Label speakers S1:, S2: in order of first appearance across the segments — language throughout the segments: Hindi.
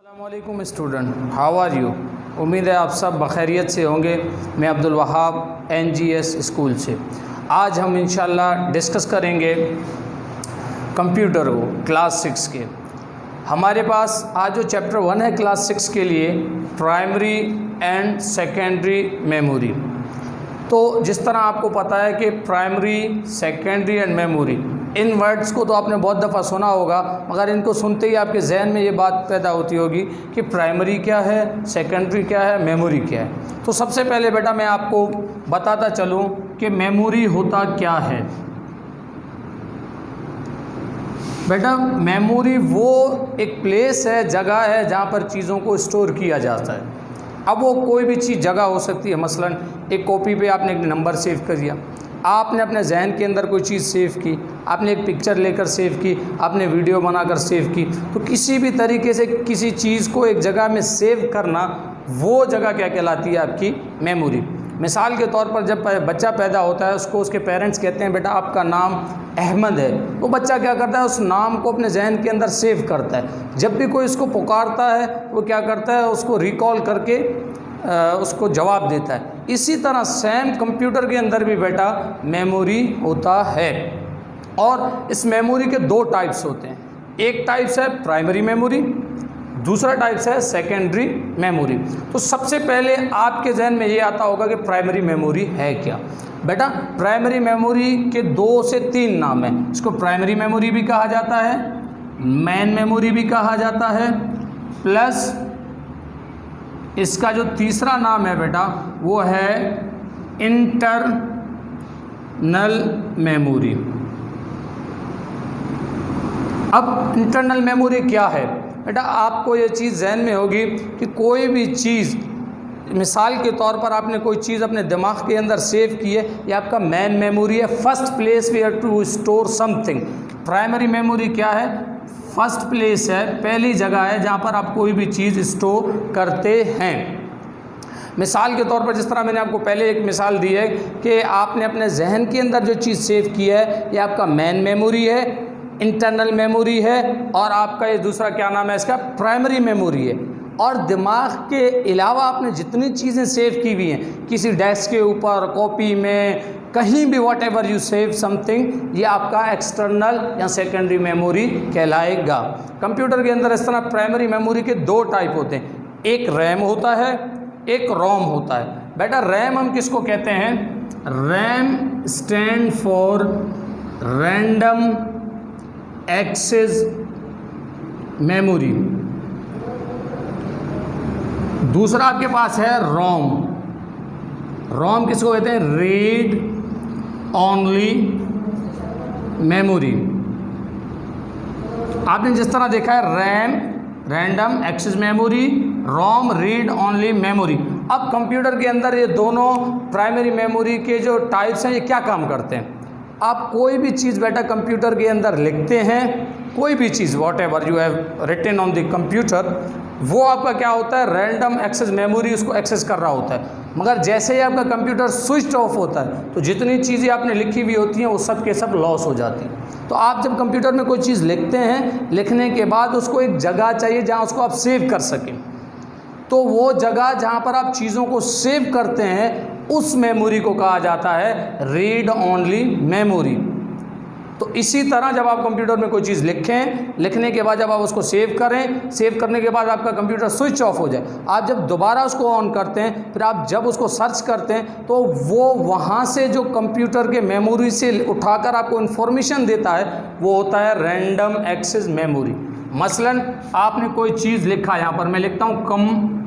S1: अस्सलामुअलैकुम स्टूडेंट, हाउ आर यू। उम्मीद है आप सब बखैरियत से होंगे। मैं अब्दुल वहाब NGS स्कूल से। आज हम इंशाल्लाह डिस्कस करेंगे कंप्यूटर को क्लास 6 के। हमारे पास आज जो चैप्टर 1 है क्लास 6 के लिए, प्राइमरी एंड सेकेंडरी मेमोरी। तो जिस तरह आपको पता है कि primary, secondary and memory, in words को तो आपने बहुत दफ़ा सुना होगा, मगर इनको सुनते ही आपके जहन में ये बात पैदा होती होगी कि प्राइमरी क्या है, सेकेंडरी क्या है, मेमोरी क्या है। तो सबसे पहले बेटा मैं आपको बताता चलूँ कि मेमोरी होता क्या है। बेटा मेमोरी वो एक प्लेस है, जगह है जहाँ पर चीज़ों को स्टोर किया जाता है। अब वो कोई भी चीज़ जगह हो सकती है। मसलन एक कॉपी पे आपने एक नंबर सेव कर दिया, आपने अपने जहन के अंदर कोई चीज़ सेव की, आपने एक पिक्चर लेकर सेव की, आपने वीडियो बनाकर सेव की। तो किसी भी तरीके से किसी चीज़ को एक जगह में सेव करना, वो जगह क्या कहलाती है? आपकी मेमोरी। मिसाल के तौर पर जब बच्चा पैदा होता है, उसको उसके पेरेंट्स कहते हैं बेटा आपका नाम अहमद है, वो बच्चा क्या करता है? उस नाम को अपने जहन के अंदर सेव करता है। जब भी कोई उसको पुकारता है, वो क्या करता है? उसको रिकॉल करके उसको जवाब देता है। इसी तरह सेम कंप्यूटर के अंदर भी बेटा मेमोरी होता है, और इस मेमोरी के दो टाइप्स होते हैं। एक टाइप्स है प्राइमरी मेमोरी, दूसरा टाइप्स है सेकेंडरी मेमोरी। तो सबसे पहले आपके जहन में ये आता होगा कि प्राइमरी मेमोरी है क्या। बेटा प्राइमरी मेमोरी के 2 से 3 नाम हैं। इसको प्राइमरी मेमोरी भी कहा जाता है, मेन मेमोरी भी कहा जाता है, प्लस इसका जो तीसरा नाम है बेटा वो है इंटरनल मेमोरी। अब इंटरनल मेमोरी क्या है बेटा? आपको ये चीज़ जहन में होगी कि कोई भी चीज़, मिसाल के तौर पर आपने कोई चीज़ अपने दिमाग के अंदर सेव की है, ये आपका मेन मेमोरी है, first place we have to store something. Primary memory क्या है? फर्स्ट प्लेस है, पहली जगह है जहाँ पर आप कोई भी चीज़ स्टोर करते हैं। मिसाल के तौर पर जिस तरह मैंने आपको पहले एक मिसाल दी है कि आपने अपने जहन के अंदर जो चीज़ सेव की है, ये आपका मेन मेमोरी है, इंटरनल मेमोरी है, और आपका ये दूसरा क्या नाम है? इसका प्राइमरी मेमोरी है। और दिमाग के अलावा आपने जितनी चीज़ें सेव की हुई हैं, किसी डेस्क के ऊपर, कॉपी में, कहीं भी, what ever you save something, ये आपका एक्सटर्नल या सेकेंडरी मेमोरी कहलाएगा। कंप्यूटर के अंदर इस तरह प्राइमरी मेमोरी के 2 टाइप होते हैं, एक रैम होता है, एक रोम होता है। बेटा रैम हम किसको कहते हैं? RAM stand for random access memory. दूसरा आपके पास है रोम। रोम किसको कहते हैं? Read only memory. आपने जिस तरह देखा है RAM random access memory, ROM read only memory. अब कंप्यूटर के अंदर ये दोनों प्राइमरी मेमोरी के जो टाइप्स हैं, ये क्या काम करते हैं? आप कोई भी चीज़ बेटा कंप्यूटर के अंदर लिखते हैं, कोई भी चीज़, whatever you have written on the computer, वो आपका क्या होता है? रैंडम एक्सेस मेमोरी उसको एक्सेस कर रहा होता है। मगर जैसे ही आपका कंप्यूटर स्विच ऑफ होता है, तो जितनी चीज़ें आपने लिखी हुई होती हैं वो सब के सब लॉस हो जाती हैं। तो आप जब कंप्यूटर में कोई चीज़ लिखते हैं, लिखने के बाद उसको एक जगह चाहिए जहाँ उसको आप सेव कर सकें। तो वो जगह जहाँ पर आप चीज़ों को सेव करते हैं, उस मेमोरी को कहा जाता है रीड ओनली मेमोरी। तो इसी तरह जब आप कंप्यूटर में कोई चीज़ लिखें, लिखने के बाद जब आप उसको सेव करें, सेव करने के बाद आपका कंप्यूटर स्विच ऑफ हो जाए, आप जब दोबारा उसको ऑन करते हैं, फिर आप जब उसको सर्च करते हैं, तो वो वहाँ से जो कंप्यूटर के मेमोरी से उठाकर आपको इन्फॉर्मेशन देता है, वो होता है रैंडम एक्सेस मेमोरी। मसलन आपने कोई चीज़ लिखा, यहाँ पर मैं लिखता हूँ कंप्यूटर,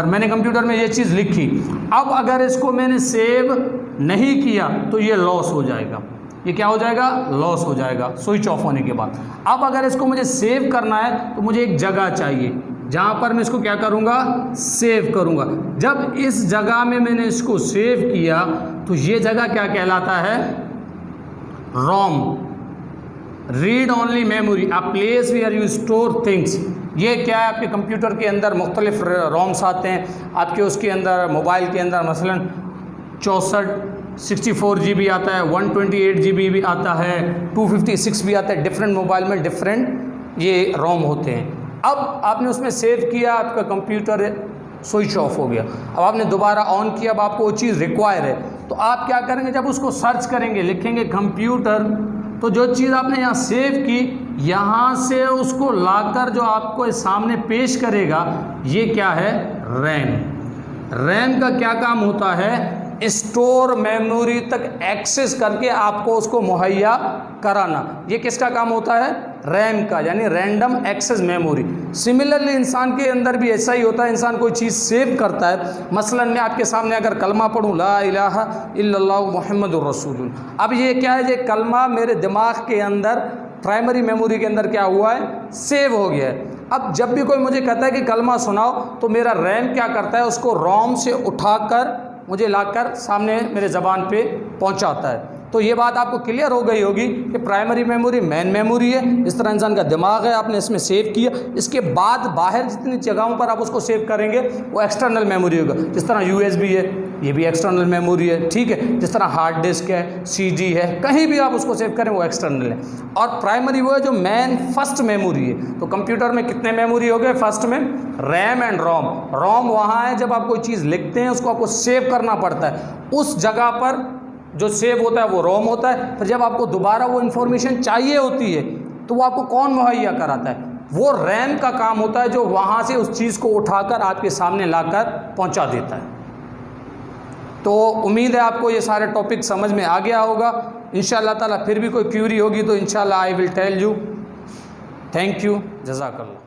S1: मैंने कंप्यूटर में ये चीज़ लिखी। अब अगर इसको मैंने सेव नहीं किया तो ये लॉस हो जाएगा। ये क्या हो जाएगा? लॉस हो जाएगा स्विच ऑफ होने के बाद। अब अगर इसको मुझे सेव करना है, तो मुझे एक जगह चाहिए जहाँ पर मैं इसको क्या करूँगा? सेव करूँगा। जब इस जगह में मैंने इसको सेव किया, तो ये जगह क्या कहलाता है? ROM, read only memory, a place where you store things. ये क्या है? आपके कंप्यूटर के अंदर मुख्तलिफ रोम्स आते हैं। आपके उसके अंदर, मोबाइल के अंदर मसलन 64 GB आता है, 128 GB भी आता है, 256 भी आता है। डिफरेंट मोबाइल में डिफरेंट ये रोम होते हैं। अब आपने उसमें सेव किया, आपका कंप्यूटर स्विच ऑफ हो गया, अब आपने दोबारा ऑन किया, अब आपको वो चीज़ रिक्वायर है, तो आप क्या करेंगे, जब उसको सर्च करेंगे, लिखेंगे कंप्यूटर, तो जो चीज़ आपने यहाँ सेव की, यहाँ से उसको लाकर जो आपको सामने पेश करेगा, ये क्या है, रैम। रैम का क्या काम होता है, स्टोर मेमोरी तक एक्सेस करके आपको उसको मुहैया कराना। ये किसका काम होता है, रैम का, यानी रैंडम एक्सेस मेमोरी। सिमिलरली इंसान के अंदर भी ऐसा ही होता है, इंसान कोई चीज़ सेव करता है। मसलन मैं आपके सामने अगर कलमा पढ़ूँ, ला इलाहा इल्लल्लाहु मुहम्मदुर रसूलुल्लाह, अब ये क्या है, ये कलमा मेरे दिमाग के अंदर प्राइमरी मेमोरी के अंदर क्या हुआ है, सेव हो गया है। अब जब भी कोई मुझे कहता है कि कलमा सुनाओ, तो मेरा रैम क्या करता है, उसको रोम से उठाकर मुझे लाकर सामने मेरे ज़बान पे पहुंचाता है। तो ये बात आपको क्लियर हो गई होगी कि प्राइमरी मेमोरी मेन मेमोरी है, इस तरह इंसान का दिमाग है, आपने इसमें सेव किया, इसके बाद बाहर जितनी जगहों पर आप उसको सेव करेंगे वो एक्सटर्नल मेमोरी होगा। जिस तरह USB है, ये भी एक्सटर्नल मेमोरी है, ठीक है। जिस तरह हार्ड डिस्क है, CD है, कहीं भी आप उसको सेव करें वो एक्सटर्नल है। और प्राइमरी वो है जो मेन फर्स्ट मेमोरी है। तो कंप्यूटर में कितने मेमोरी हो गए, फर्स्ट में रैम एंड रोम। रोम वहाँ है जब आप कोई चीज़ लिखते हैं, उसको आपको सेव करना पड़ता है, उस जगह पर जो सेव होता है वो रोम होता है। फिर जब आपको दोबारा वो इन्फॉर्मेशन चाहिए होती है, तो वो आपको कौन मुहैया कराता है, वो रैम का काम होता है, जो वहाँ से उस चीज़ को उठाकर आपके सामने लाकर पहुँचा देता है। तो उम्मीद है आपको ये सारे टॉपिक समझ में आ गया होगा। इंशाअल्लाह ताला फिर भी कोई क्यूरी होगी तो इंशाअल्लाह I will tell you. Thank you, जज़ाकल्लाह।